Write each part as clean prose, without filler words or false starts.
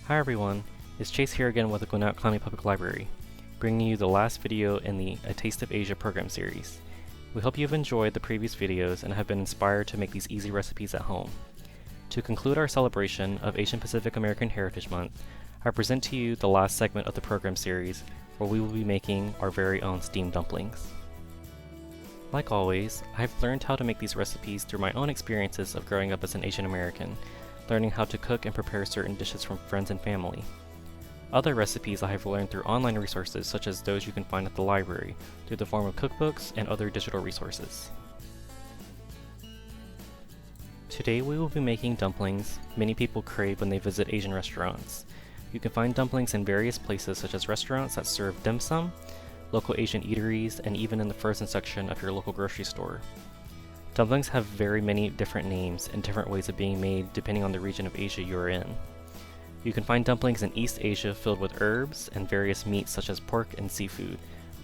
Hi everyone, it's Chase here again with the Gwinnett County Public Library, bringing you the last video in the A Taste of Asia program series. We hope you've enjoyed the previous videos and have been inspired to make these easy recipes at home. To conclude our celebration of Asian Pacific American Heritage Month, I present to you the last segment of the program series where we will be making our very own steamed dumplings. Like always, I've learned how to make these recipes through my own experiences of growing up as an Asian American, learning how to cook and prepare certain dishes from friends and family. Other recipes I have learned through online resources such as those you can find at the library, through the form of cookbooks and other digital resources. Today we will be making dumplings many people crave when they visit Asian restaurants. You can find dumplings in various places such as restaurants that serve dim sum, local Asian eateries, and even in the frozen section of your local grocery store. Dumplings have very many different names and different ways of being made depending on the region of Asia you are in. You can find dumplings in East Asia filled with herbs and various meats such as pork and seafood,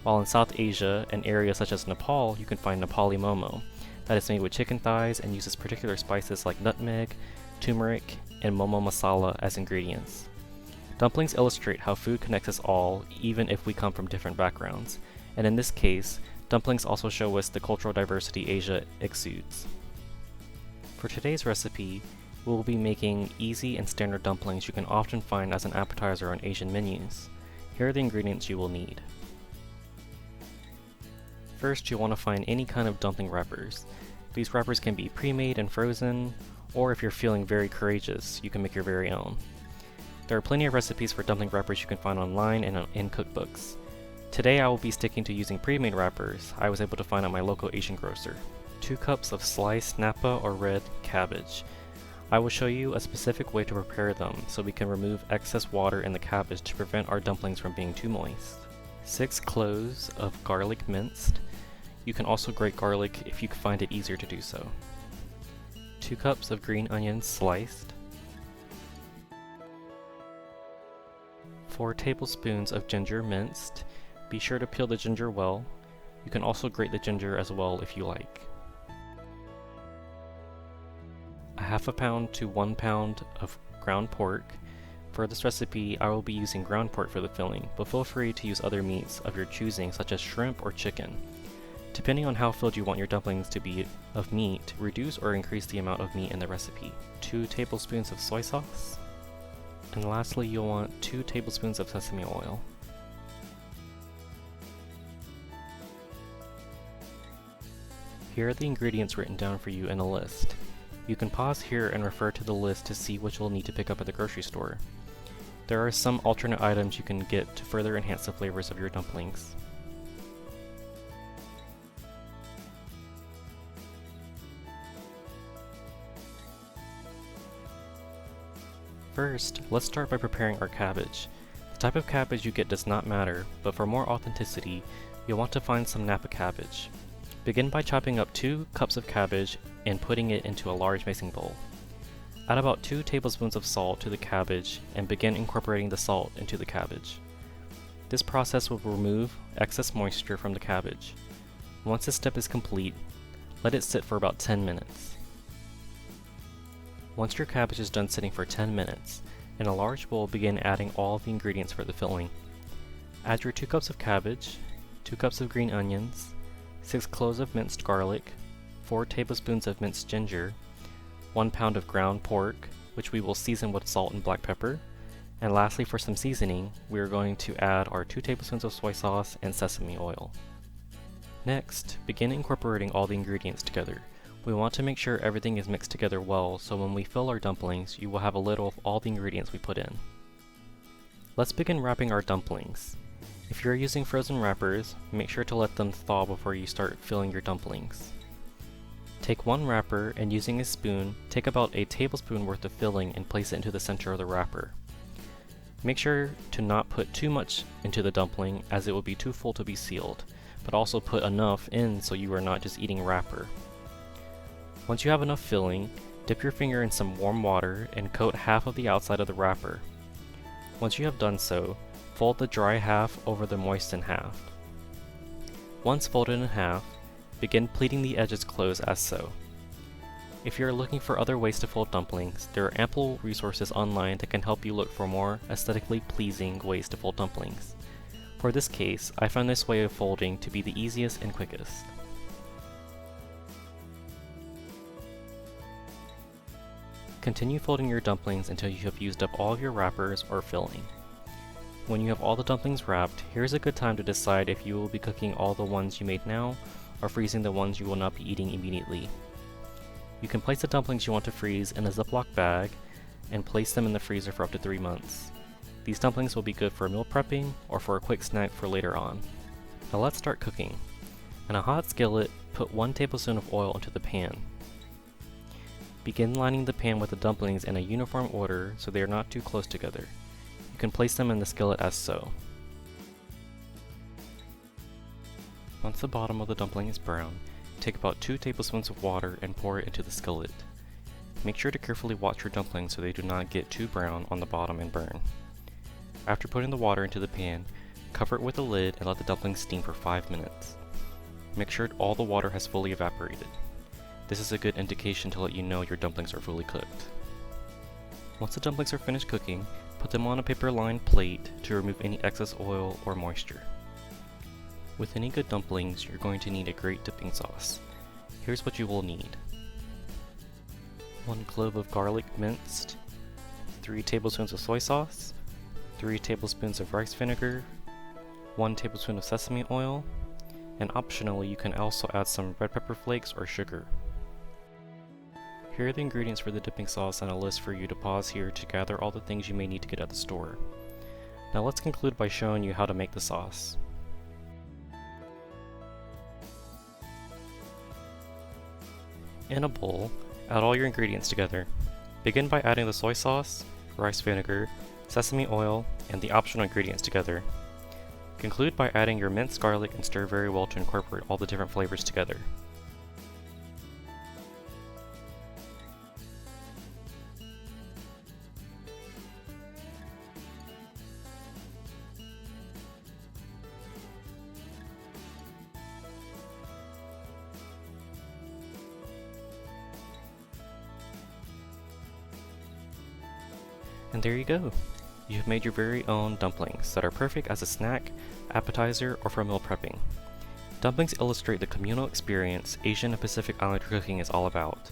while in South Asia and areas such as Nepal you can find Nepali momo, that is made with chicken thighs and uses particular spices like nutmeg, turmeric, and momo masala as ingredients. Dumplings illustrate how food connects us all even if we come from different backgrounds, and in this case, dumplings also show us the cultural diversity Asia exudes. For today's recipe, we will be making easy and standard dumplings you can often find as an appetizer on Asian menus. Here are the ingredients you will need. First, you'll want to find any kind of dumpling wrappers. These wrappers can be pre-made and frozen, or if you're feeling very courageous, you can make your very own. There are plenty of recipes for dumpling wrappers you can find online and in cookbooks. Today I will be sticking to using pre-made wrappers I was able to find at my local Asian grocer. 2 cups of sliced napa or red cabbage. I will show you a specific way to prepare them so we can remove excess water in the cabbage to prevent our dumplings from being too moist. 6 cloves of garlic minced. You can also grate garlic if you find it easier to do so. 2 cups of green onions sliced. 4 tablespoons of ginger minced. Be sure to peel the ginger well. You can also grate the ginger as well if you like. 1/2 pound to 1 pound of ground pork. For this recipe, I will be using ground pork for the filling, but feel free to use other meats of your choosing such as shrimp or chicken. Depending on how filled you want your dumplings to be of meat, reduce or increase the amount of meat in the recipe. 2 tablespoons of soy sauce. And lastly, you'll want 2 tablespoons of sesame oil. Here are the ingredients written down for you in a list. You can pause here and refer to the list to see what you'll need to pick up at the grocery store. There are some alternate items you can get to further enhance the flavors of your dumplings. First, let's start by preparing our cabbage. The type of cabbage you get does not matter, but for more authenticity, you'll want to find some Napa cabbage. Begin by chopping up 2 cups of cabbage and putting it into a large mixing bowl. Add about 2 tablespoons of salt to the cabbage and begin incorporating the salt into the cabbage. This process will remove excess moisture from the cabbage. Once this step is complete, let it sit for about 10 minutes. Once your cabbage is done sitting for 10 minutes, in a large bowl begin adding all the ingredients for the filling. Add your 2 cups of cabbage, 2 cups of green onions, 6 cloves of minced garlic, 4 tablespoons of minced ginger, 1 pound of ground pork, which we will season with salt and black pepper, and lastly for some seasoning, we are going to add our 2 tablespoons of soy sauce and sesame oil. Next, begin incorporating all the ingredients together. We want to make sure everything is mixed together well so when we fill our dumplings, you will have a little of all the ingredients we put in. Let's begin wrapping our dumplings. If you're using frozen wrappers, make sure to let them thaw before you start filling your dumplings. Take 1 wrapper and using a spoon, take about a tablespoon worth of filling and place it into the center of the wrapper. Make sure to not put too much into the dumpling as it will be too full to be sealed, but also put enough in so you are not just eating wrapper. Once you have enough filling, dip your finger in some warm water and coat half of the outside of the wrapper. Once you have done so, fold the dry half over the moistened half. Once folded in half, begin pleating the edges close as so. If you are looking for other ways to fold dumplings, there are ample resources online that can help you look for more aesthetically pleasing ways to fold dumplings. For this case, I found this way of folding to be the easiest and quickest. Continue folding your dumplings until you have used up all of your wrappers or filling. When you have all the dumplings wrapped, here's a good time to decide if you will be cooking all the ones you made now or freezing the ones you will not be eating immediately. You can place the dumplings you want to freeze in a Ziploc bag and place them in the freezer for up to 3 months. These dumplings will be good for meal prepping or for a quick snack for later on. Now let's start cooking. In a hot skillet, put 1 tablespoon of oil into the pan. Begin lining the pan with the dumplings in a uniform order so they are not too close together. You can place them in the skillet as so. Once the bottom of the dumpling is brown, take about 2 tablespoons of water and pour it into the skillet. Make sure to carefully watch your dumplings so they do not get too brown on the bottom and burn. After putting the water into the pan, cover it with a lid and let the dumplings steam for 5 minutes. Make sure all the water has fully evaporated. This is a good indication to let you know your dumplings are fully cooked. Once the dumplings are finished cooking, put them on a paper-lined plate to remove any excess oil or moisture. With any good dumplings, you're going to need a great dipping sauce. Here's what you will need. 1 clove of garlic minced, 3 tablespoons of soy sauce, 3 tablespoons of rice vinegar, 1 tablespoon of sesame oil, and optionally you can also add some red pepper flakes or sugar. Here are the ingredients for the dipping sauce and a list for you to pause here to gather all the things you may need to get at the store. Now let's conclude by showing you how to make the sauce. In a bowl, add all your ingredients together. Begin by adding the soy sauce, rice vinegar, sesame oil, and the optional ingredients together. Conclude by adding your minced garlic and stir very well to incorporate all the different flavors together. And there you go! You have made your very own dumplings that are perfect as a snack, appetizer, or for meal prepping. Dumplings illustrate the communal experience Asian and Pacific Islander cooking is all about.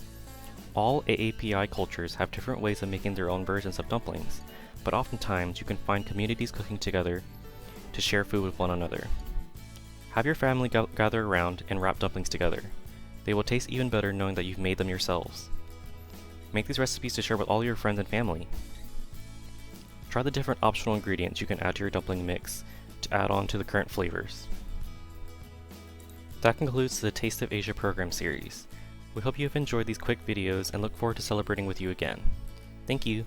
All AAPI cultures have different ways of making their own versions of dumplings, but oftentimes you can find communities cooking together to share food with one another. Have your family gather around and wrap dumplings together. They will taste even better knowing that you've made them yourselves. Make these recipes to share with all your friends and family. Try the different optional ingredients you can add to your dumpling mix to add on to the current flavors. That concludes the Taste of Asia program series. We hope you have enjoyed these quick videos and look forward to celebrating with you again. Thank you!